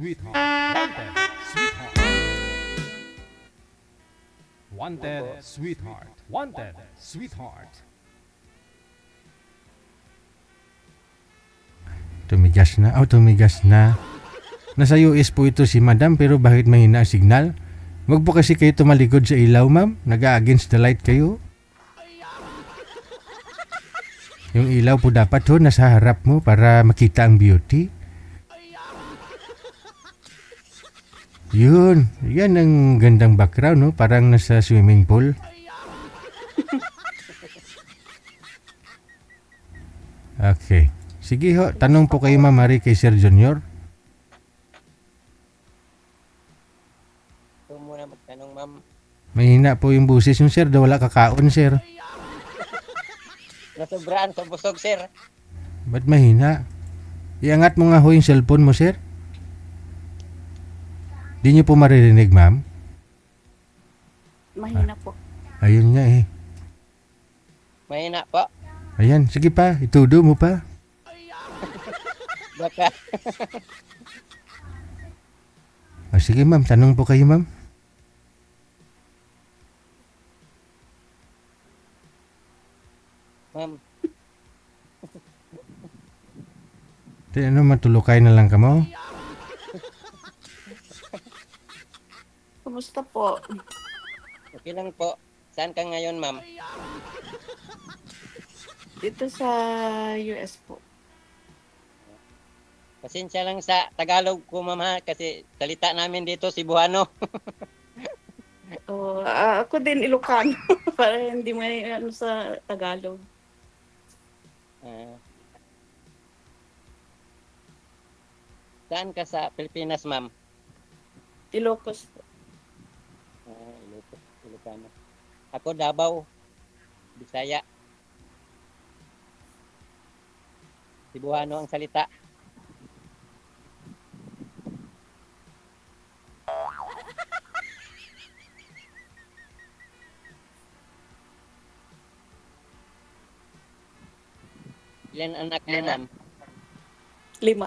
Sweetheart. Wanted. Sweetheart. Wanted. Sweetheart. Wanted. Sweetheart. Tumigas na. Oh, tumigas na. Nasa US po ito si madam pero bakit mahina ang signal? Wag po kasi kayo tumalikod sa ilaw, ma'am. Nag-against the light kayo. Yung ilaw po dapat ho nasa harap mo para makita ang beauty. Yun. Yan ang gandang background, no? Parang nasa swimming pool. Okay. Sige ho, tanong po kayo Ma'am Mari kay Sir Junior. Ito muna magtanong, ma'am. Mahina po yung busis yung sir, daw wala kakaon sir. Nasobraan sa busog, sir. Ba't mahina? Iangat mo nga ho yung cellphone mo sir. Di niyo po maririnig ma'am? Mahina po. Ayun nga eh. Mahina po. Ayan, sige pa, itudo mo pa. Baka. Sige ma'am, tanong po kayo ma'am. Ma'am, Di ano, matulukay na lang ka mo? Kumusta po? okay lang po. Saan ka ngayon, ma'am? Dito sa US po. Pasensya lang sa Tagalog ko, ma'am, ha? Kasi salita namin dito, Cebuano. Ako din Ilocano. Para hindi may ano sa Tagalog. Ah. Saan ka sa Pilipinas, ma'am? Ilocos po. Ilocano. Ako, Davao. Bisaya. Cebuano ang salita. Ilan anak mo, ma'am? 5.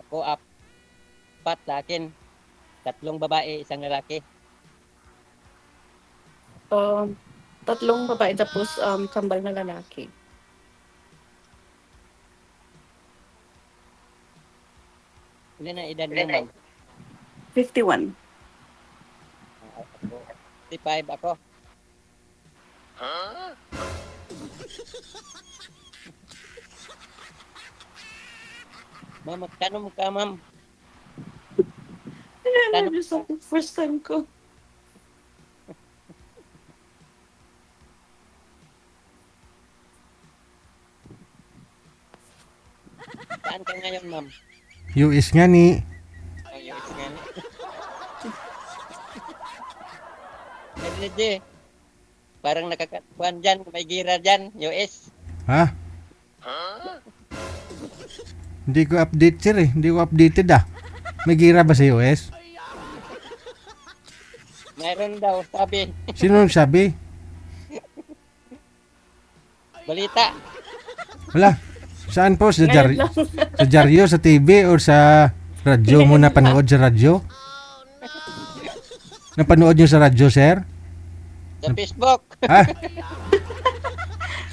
Ako, 4 sa akin. 3 babae, 1 lalaki. 3 babae tapos kambal na lalaki. Ilan ang edad mo, ma'am? 51. Ako, 55 ako. Ma'am, magtanong ka, ma'am. Ano sa first time ko. Saan ka ngayon, ma'am? US nga ni. Ang US nga ni. Medyo, parang nakakakuan dyan, may gira dyan, US. Ha? Hindi ko update sir eh. Hindi ko updated ah. May gira ba sa US? Mayroon daw, sabi. Sino nagsabi? Balita. Wala. Saan po? Sa, Ngayon lang. sa dyaryo, sa TV, or sa radyo mo napanood sa radyo? Napanood nyo sa radyo, sir? Sa Facebook. Ha?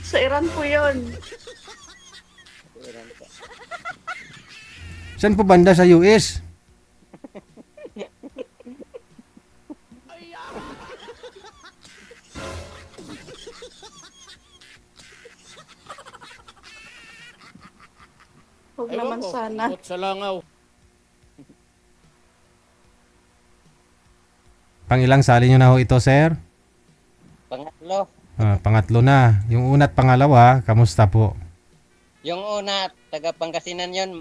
Sa Iran po yun. Saan po banda sa US? Huwag naman sana. Sa langaw. Pangilang sali nyo na ho ito, sir? Pangatlo. Pangatlo na. Yung una at pangalawa, kamusta po? Yung una, taga Pangasinan yun.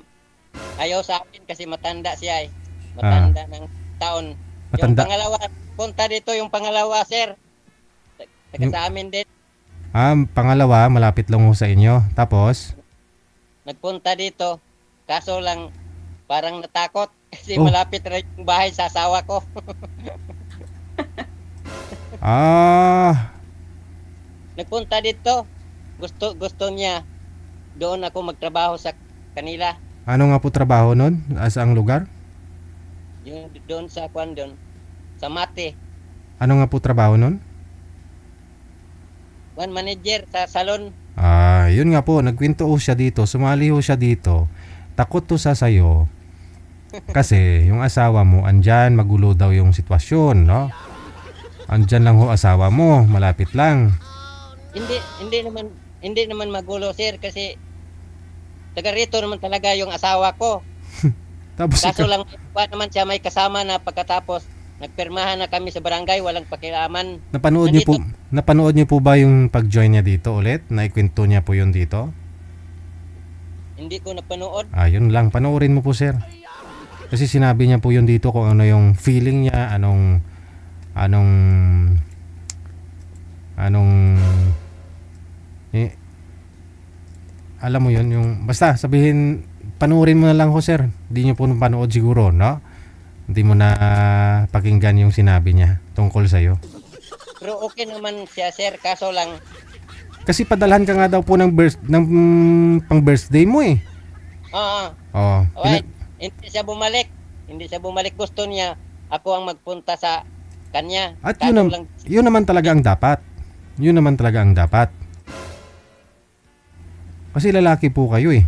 Ayaw sa akin kasi matanda siya eh. Matanda ng taon. Yung Matanda. pangalawa, punta dito yung pangalawa, sir. Taga sa amin din. Pangalawa, malapit lang ho sa inyo. Tapos? Nagpunta dito. Kaso lang, parang natakot. Kasi Oh. malapit rin yung bahay sa asawa ko. Ah, Nagpunta dito. Gusto niya doon ako magtrabaho sa kanila. Ano nga po trabaho nun? Saang lugar? Yung doon sa kwan doon, sa Mate. Ano nga po trabaho nun? One manager sa salon. Yun nga po, nagkwento ho siya dito, sumali ho siya dito. Takot to sa sayo. Kasi yung asawa mo, andyan, magulo daw yung sitwasyon, no? Andyan lang ho asawa mo, malapit lang. Hindi naman magulo sir kasi taga rito naman talaga yung asawa ko. Tapos Kaso lang wala naman siya may kasama na pagkatapos nagpirmahan na kami sa barangay, walang pakialaman. napanood niyo po ba yung pag-join niya dito ulit? Naikwento niya po yun dito? Hindi ko napanood. Yun lang, panoorin mo po sir. Kasi sinabi niya po yun dito kung ano yung feeling niya, anong alam mo yun, yung basta sabihin, panoorin mo na lang ho sir. Hindi niyo po panood siguro, no? Hindi mo na pakinggan yung sinabi niya tungkol sa'yo. Pero okay naman siya sir, kaso lang Kasi padalhan ka nga daw po ng pang birthday mo eh. Oo. okay, hindi siya bumalik. Hindi siya bumalik. Gusto niya ako ang magpunta sa kanya. At Kaso yun naman talaga ang dapat. Yun naman talaga ang dapat. Kasi lalaki po kayo eh.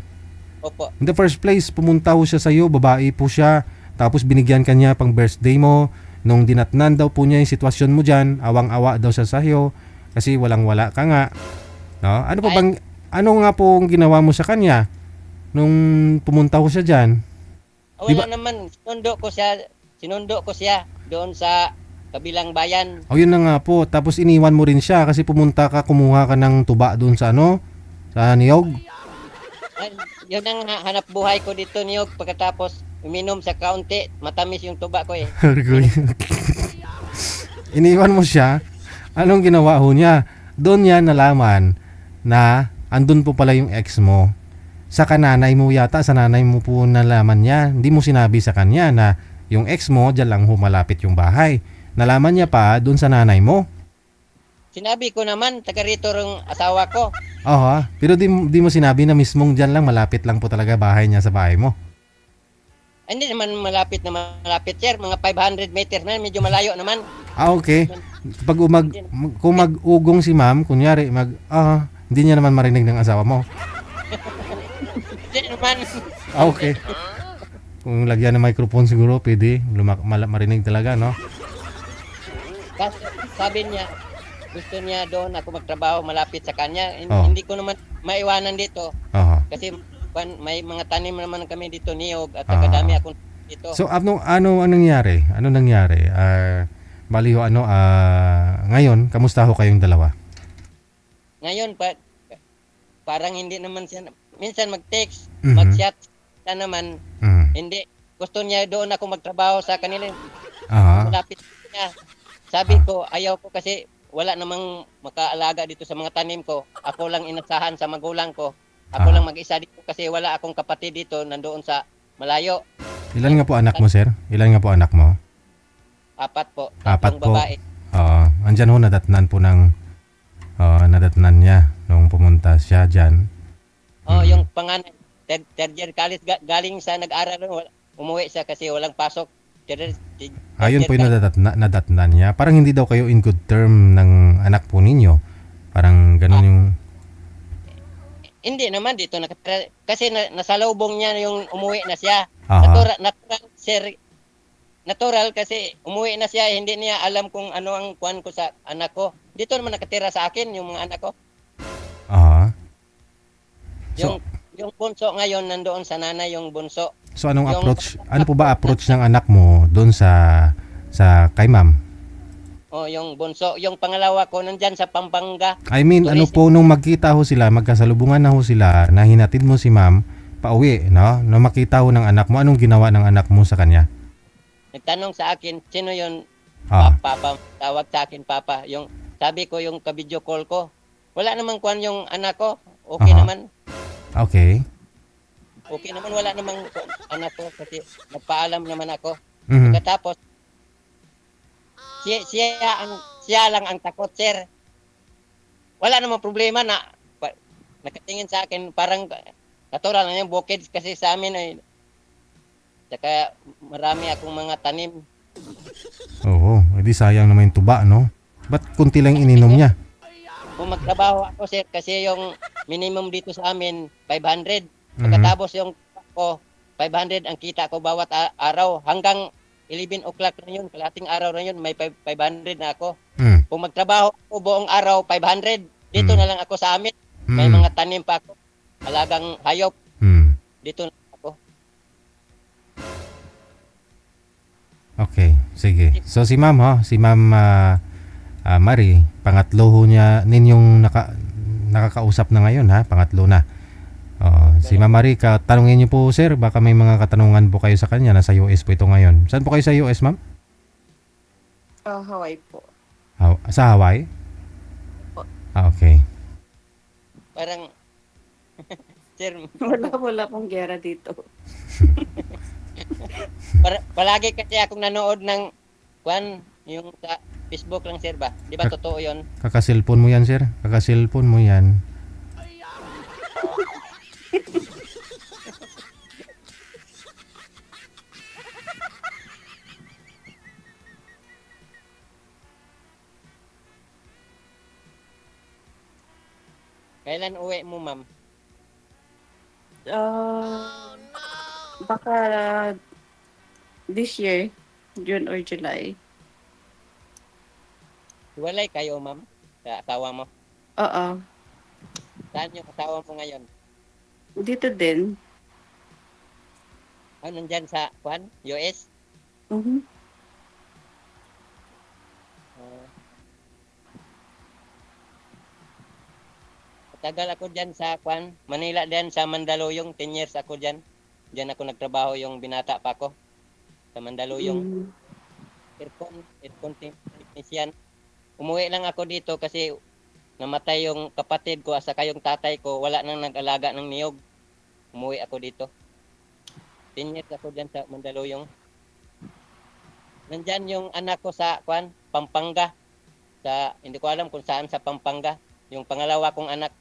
Opo. In the first place, pumunta ho siya sa'yo, babae po siya, tapos binigyan ka niya pang birthday mo. Nung dinatnan daw po niya yung sitwasyon mo dyan, awang-awa daw siya sa'yo, kasi walang-wala ka nga. No? Ano nga po ang ginawa mo sa kanya nung pumunta ho siya dyan? Wala naman, sinundo ko siya doon sa kabilang bayan. Yun na nga po, tapos iniwan mo rin siya kasi pumunta ka, kumuha ka ng tuba doon sa sa niyog. Ay, yun ang hanap buhay ko dito niyog. Pagkatapos uminom sa kaunti, matamis yung tuba ko eh. Iniwan mo siya, anong ginawa ho niya? Doon niya nalaman na andun po pala yung ex mo. Sa kananay mo yata, sa nanay mo po nalaman niya. Hindi mo sinabi sa kanya na yung ex mo, dyan lang humalapit yung bahay. Nalaman niya pa doon sa nanay mo. Sinabi ko naman, taga rito ring asawa ko. Pero di mo sinabi na mismong dyan lang, malapit lang po talaga bahay niya sa bahay mo. Hindi naman malapit na malapit sir, mga 500 meters na, medyo malayo naman. Okay. Kung mag-ugong si ma'am, kunyari, hindi niya naman marinig ng asawa mo. Hindi naman. Okay. Kung lagyan ng microphone siguro, pwede. Marinig talaga, no? Kasi sabi niya, gusto niya doon ako magtrabaho malapit sa kanya. Hindi ko naman maiwanan dito. Kasi may mga tanim naman kami dito niyog at kadami akong dito. So anong nangyari? Ano nangyari? Bali ho ngayon kamusta ho kayong dalawa? Ngayon parang hindi naman siya minsan mag-text, Mhm. mag-chat na naman. Hindi gusto niya doon ako magtrabaho sa kanila. Malapit niya. Sabi ko ayaw ko kasi wala namang makaalaga dito sa mga tanim ko. Ako lang inasahan sa magulang ko. Ako lang mag-isa dito kasi wala akong kapatid dito nandoon sa malayo. Ilan nga po anak mo, sir? Ilan nga po anak mo? 4 po. 4 tatlong po. babae. Andyan ho nadatnan po nadatnan niya nung pumunta siya dyan. Yung panganay, third year college, galing sa nag-aral, umuwi siya kasi walang pasok. Ayun po yung nadatnan niya. Parang hindi daw kayo in good term ng anak po ninyo. Parang ganun yung... Hindi naman dito nakatira. Kasi nasalubong niya yung umuwi na siya. Natural kasi umuwi na siya. Hindi niya alam kung ano ang kuwan ko sa anak ko. Dito naman nakatira sa akin yung mga anak ko. Yung bunso ngayon nandoon sa nanay yung bunso. So anong approach? Ano po ba approach ng anak mo doon sa kay ma'am? Yung bunso, yung pangalawa ko nandyan sa Pampanga. I mean, ano po nung magkita ho sila, magkasalubungan na ho sila, na hinatid mo si ma'am pauwi, no? Nung makita ho ng anak mo, anong ginawa ng anak mo sa kanya? Nagtanong sa akin, sino yun? Papa, tawag sa akin Papa. Yung sabi ko yung ka-video call ko. Wala namang kuwan yung anak ko. Okay naman. Okay. Okay naman, wala namang anak ko kasi nagpaalam naman ako. Mhm. Pagkatapos, siya lang ang takot, sir. Wala namang problema na nakatingin sa akin, parang Natural na yung bukid kasi sa amin ay saka marami akong mga tanim. Oo, edi sayang naman yung tuba, no? Ba't kunti lang ininom niya? Kung magtrabaho ako sir kasi yung minimum dito sa amin 500. Mhm. Pagkatapos yung ko 500 ang kita ko bawat araw hanggang 11 o'clock na yun, kalating araw na yun, may 500 na ako. Mm. Kung magtrabaho ako buong araw 500, dito Mm. na lang ako sa amin. May Mm. mga tanim pa ako, alagang hayop, Mm. dito na ako. Okay, sige. So si Ma'am si Ma'am Marie, pangatlo ho niya ninyong nakakausap na ngayon pangatlo na. Si Ma'am Marie, tanungin niyo po sir, baka may mga katanungan po kayo sa kanya, nasa US po ito ngayon. Saan po kayo sa US, Ma'am? Hawaii po. Sa Hawaii? Opo. Okay. Parang, sir, Wala pong gera dito. palagi kasi akong nanood ng, yung sa Facebook lang sir ba? Di ba totoo yun? Kakasilpon mo yan, sir. Kakasilpon mo yan. Kailan uwi mo ma'am? Baka this year, June or July. Walay kayo ma'am? Sa asawa mo? Oo. Saan yung asawa mo ngayon? Dito din. Nandyan sa, US? Mhm. Tagal ako dyan sa, Manila dyan sa Mandaluyong, 10 years ako dyan. Dyan ako nagtrabaho yung binata pa ko. Sa Mandaluyong. Mm. Aircon technician. Umuwi lang ako dito kasi namatay yung kapatid ko at saka yung tatay ko, wala nang nag-alaga ng niyog. Umuwi ako dito. 10 years ako dyan sa Mandaluyong. Nandyan yung anak ko sa Pampanga. Hindi ko alam kung saan sa Pampanga. Yung pangalawa kong anak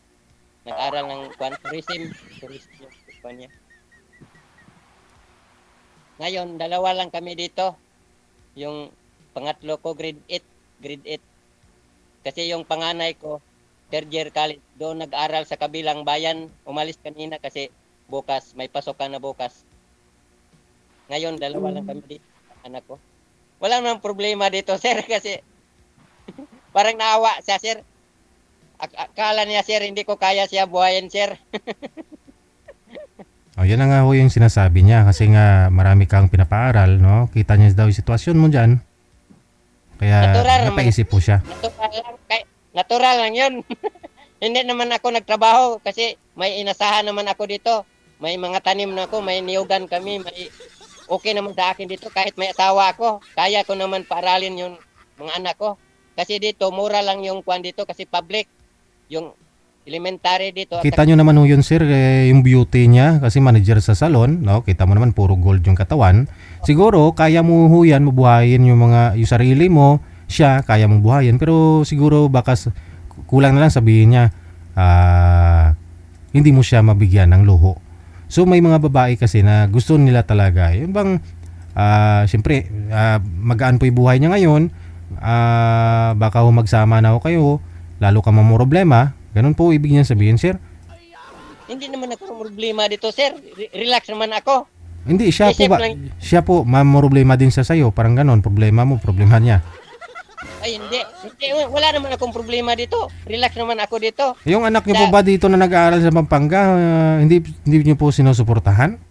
nag-aral ng tourism yung niya. Ngayon, dalawa lang kami dito. Yung pangatlo ko grade 8. Kasi yung panganay ko third year college, doon nag-aral sa kabilang bayan. Umalis kanina kasi bukas may pasokan na bukas. Ngayon, dalawa lang kami dito, anak ko. Wala namang problema dito, sir, kasi parang naawa siya, sir. Akala niya, sir, hindi ko kaya siya buhayin, sir. Yan na nga ho yung sinasabi niya kasi nga marami kang pinapaaral, no? Kita niya daw yung sitwasyon mo dyan. Kaya napaisip po siya. Natural lang yun. Hindi naman ako nagtrabaho kasi may inasahan naman ako dito. May mga tanim na ako, may niyugan kami, may okay naman sa akin dito kahit may asawa ako. Kaya ko naman paaralin yung mga anak ko. Kasi dito, mura lang yung dito kasi public. Yung elementary dito. Kita nyo naman ho yun, sir, yung beauty niya kasi manager sa salon, no? Kita mo naman puro gold yung katawan. Siguro kaya mo ho yan mabuhayin yung sarili mo, siya kaya mong buhayin, pero siguro baka kulang na lang sabihin niya hindi mo siya mabigyan ng luho. So may mga babae kasi na gusto nila talaga yun bang siyempre magaan po yung buhay niya ngayon, baka ho magsama na ho kayo, lalo ka mamroblema. Ganun po ibig niya sabihin, sir? Hindi naman ako problema dito, sir. Relax naman ako. Hindi, siya po ba? Siya po, problema din sa sayo. Parang ganun, problema mo, problema niya. Ay, hindi. Wala naman akong problema dito. Relax naman ako dito. Yung anak niyo po ba dito na nag-aaral sa Pampanga, hindi niyo po sinusuportahan?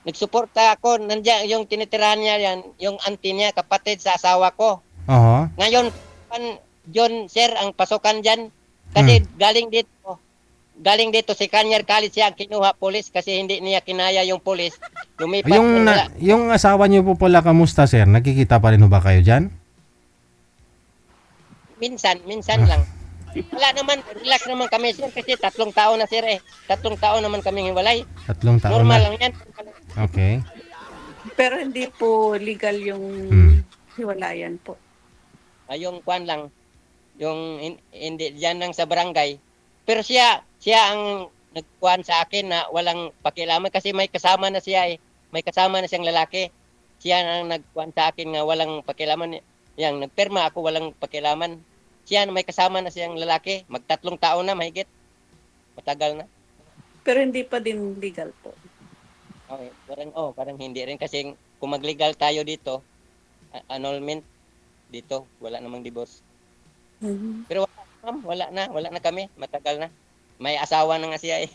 Nagsuporta ako. Nandiyan yung tinitirahan niya yan, yung auntie niya, kapatid sa asawa ko. Ngayon, John, sir, ang pasukan dyan. Kasi galing dito si Kanyar College siya kinuha polis kasi hindi niya kinaya yung polis. Lumipat yung asawa niyo po pala, kamusta, sir? Nakikita pa rin ba kayo dyan? Minsan lang. Wala naman, relax naman kami, sir, kasi 3 taon na, sir, 3 taon naman kaming hiwalay. 3 taon Normal na. lang yan. Okay. Pero hindi po legal yung hiwalayan po. Yung lang. Yung hindi diyan lang sa barangay. Pero siya ang nagkuhan sa akin na walang pakialaman kasi may kasama na siya eh. May kasama na siyang lalaki. Siya ang nagkuhan sa akin nga walang pakialaman. Yang nagperma ako walang pakialaman. Siya may kasama na siyang lalaki. Magtatlong taon na mahigit. Matagal na. Pero hindi pa din legal po. Okay. Parang hindi rin kasi kung mag-legal tayo dito, annulment dito, wala namang divorce. Mhm. Pero ma'am, wala na kami, matagal na. May asawa na nga siya eh.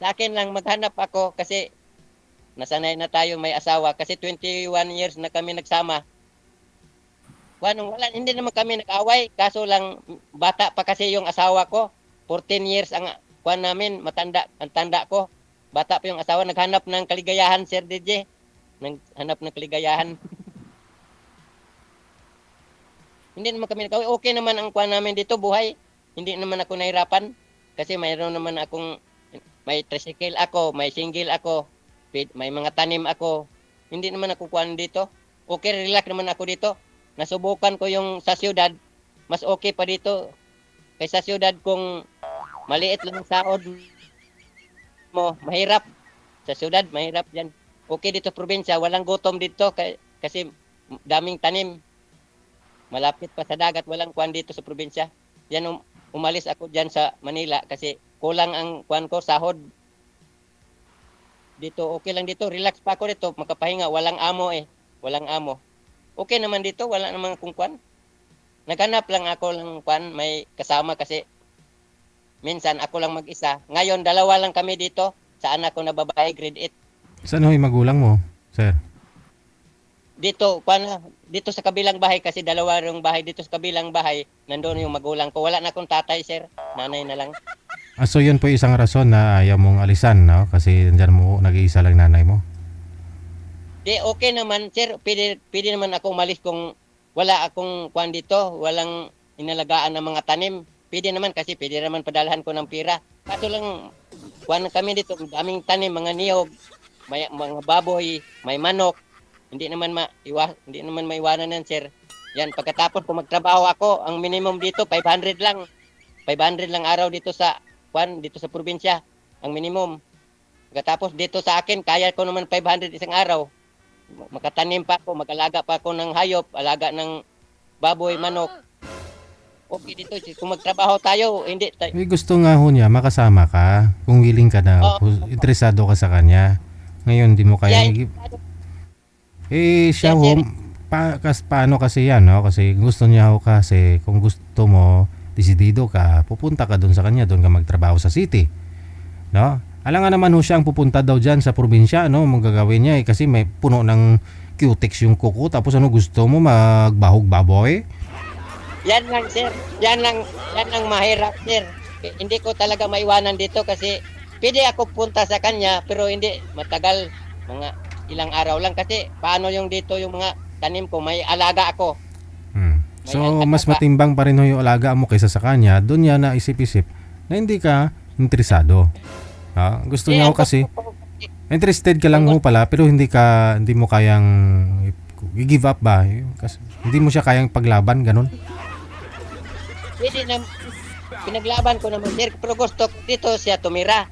Sa akin lang maghanap ako kasi nasanay na tayo may asawa kasi 21 years na kami nagsama. Hindi naman kami nag-away, kaso lang bata pa kasi yung asawa ko. 14 years ang kuan namin, ang tanda ko. Bata pa yung asawa, naghanap ng kaligayahan, Sir DJ. Naghanap ng kaligayahan. Hindi naman kami nag-away. Okay naman ang kuan namin dito, buhay. Hindi naman ako nahirapan kasi mayroon naman akong may tricycle ako, may single ako, may mga tanim ako. Hindi naman ako kuan dito. Okay, relax naman ako dito. Nasubukan ko yung sa syudad, mas okay pa dito kaysa syudad kung maliit lang ang sahod mo, mahirap. Sa syudad, mahirap yan. Okay dito probinsya, walang gutom dito kasi daming tanim. Malapit pa sa dagat, walang kuan dito sa probinsya. Yan umalis ako diyan sa Manila kasi kulang ang kuan ko, sahod. Dito, okay lang dito. Relax pa ako dito. Makapahinga. Walang amo eh. Walang amo. Okay naman dito. Wala namang kung kuan. Naghanap lang ako lang kuan. May kasama kasi minsan ako lang mag-isa. Ngayon, dalawa lang kami dito sa anak ko na babae, grade 8. Saan ho yung magulang mo, sir? Dito, kuan, dito sa kabilang bahay kasi dalawa yung bahay. Dito sa kabilang bahay, nandoon yung magulang ko. Wala na akong tatay, sir. Nanay na lang. So yun po isang rason na ayaw mong alisan, no? Kasi nandyan mo, nag-iisa lang nanay mo. Di, okay naman, sir. Pwede naman ako umalis kung wala akong kuan dito. Walang inalagaan ng mga tanim. Pwede naman kasi pwede naman padalhan ko ng pira. Kaso lang, kuan kami dito. Daming tanim, mga niyog, may, mga baboy, may manok. Hindi naman maiwanan yan, sir. Yan, pagkatapos kung magtrabaho ako, ang minimum dito, 500 lang. 500 lang araw dito sa probinsya, ang minimum. Pagkatapos dito sa akin, kaya ko naman 500 isang araw. Makatanim pa ako, mag-alaga pa ako ng hayop, alaga ng baboy, manok. Okay dito, kung magtrabaho tayo, hindi tayo. Gusto nga ho niya, makasama ka. Kung willing ka na, interesado ka sa kanya. Ngayon, di mo kaya. Siya ho, paano kasi yan, no? Kasi gusto niya ho kasi, kung gusto mo, desidido ka, pupunta ka doon sa kanya, doon ka magtrabaho sa city. No? Alam nga naman ho siya ang pupunta daw dyan sa probinsya, no? Mong gagawin niya kasi may puno ng cutex yung kuko, tapos gusto mo magbahog baboy? Yan lang, sir. Yan lang mahirap, sir. Hindi ko talaga maiwanan dito kasi pwede ako punta sa kanya pero hindi matagal, mga ilang araw lang kasi paano yung dito yung mga tanim ko, may alaga ako. So, mas matimbang pa rin yung alaga mo kaysa sa kanya, doon niya na isip-isip na hindi ka interesado. Gusto niya ho kasi, interested ka lang ho pala, pero hindi mo kayang i-give up ba? Kasi hindi mo siya kayang paglaban, ganun. Pwede na, pinaglaban ko naman, sir, pero gusto dito siya tumira.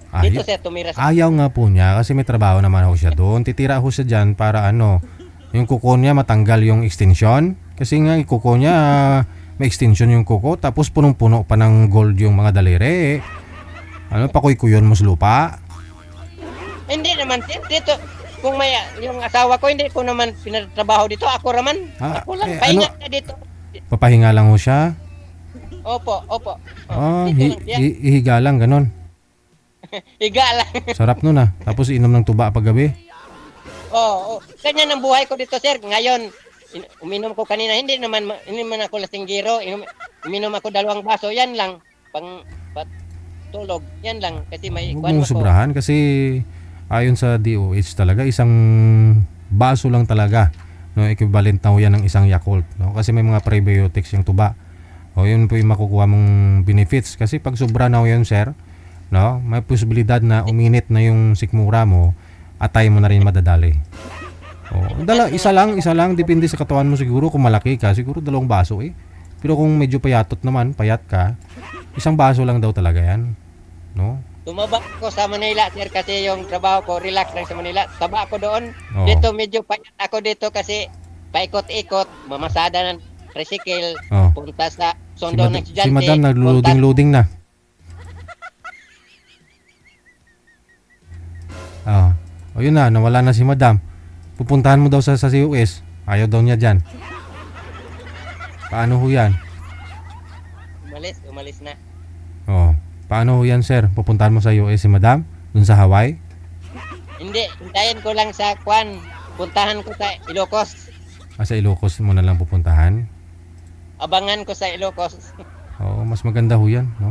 Ayaw nga po niya kasi may trabaho naman ho siya doon. Titira ho siya dyan para yung kuko niya matanggal yung extension. Kasi nga yung kuko niya may extension yung kuko, tapos punong-puno pa ng gold yung mga daliri. Pakuy-kuyon mo sa lupa? Hindi naman, sir. Dito, kung may yung asawa ko, hindi ko naman pinatrabaho dito. Ako raman. Ako lang, pahinga na dito. Papahinga lang ho siya? Opo. Ihiga lang, ganon. Higa lang. Sarap nun Tapos inom ng tuba paggabi. Oo. Ganyan ang buhay ko dito, sir. Ngayon, uminom ko kanina. Hindi naman ako lasinggiro. Uminom ako 2 baso. Yan lang. Tulog. Yan lang. Kasi may huwag mong sobrahan kasi ayon sa DOH talaga, isang baso lang talaga. No, equivalent na ho yan ng isang Yakult. No? Kasi may mga prebiotics yung tuba. Yun po yung makukuha mong benefits. Kasi pag sobra na ho yun, sir, no, may posibilidad na uminit na yung sikmura mo, atay mo na rin madadali. Isa lang, depende sa katawan mo siguro. Kung malaki ka, siguro 2 baso Pero kung medyo payatot naman, payat ka, isang baso lang daw talaga yan. No? Tumaba ko sa Manila, sir, kasi yung trabaho ko, relax lang sa Manila. Taba ako doon. Oo. Dito, medyo payat ako dito kasi paikot-ikot, mamasada ng tricycle, Oo. punta sa Si, Sondo ng si estudyante. madam naglo-loading na. Ah. O yun na, nawala na si madam. Pupuntahan mo daw sa COS. Ayaw daw niya dyan. Paano ho yan? Umalis na. Oh. Paano ho yan, sir? Pupuntahan mo sa US si madam? Dun sa Hawaii? Hindi, hintayin ko lang sa Kwan. Puntahan ko sa Ilocos. Sa Ilocos mo na lang pupuntahan? Abangan ko sa Ilocos. Oo, mas maganda ho yan, no?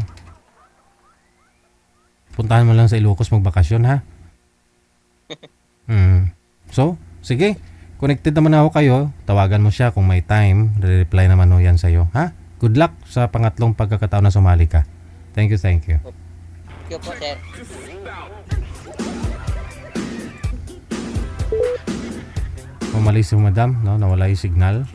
Puntahan mo lang sa Ilocos magbakasyon, ha? So, sige. Connected naman ako kayo. Tawagan mo siya kung may time. Re-reply naman ho yan sa'yo, ha? Good luck sa pangatlong pagkakataon na sumali ka. Thank you, thank you. Thank you po, sir. Umalis si madam, no? Nawala yung signal.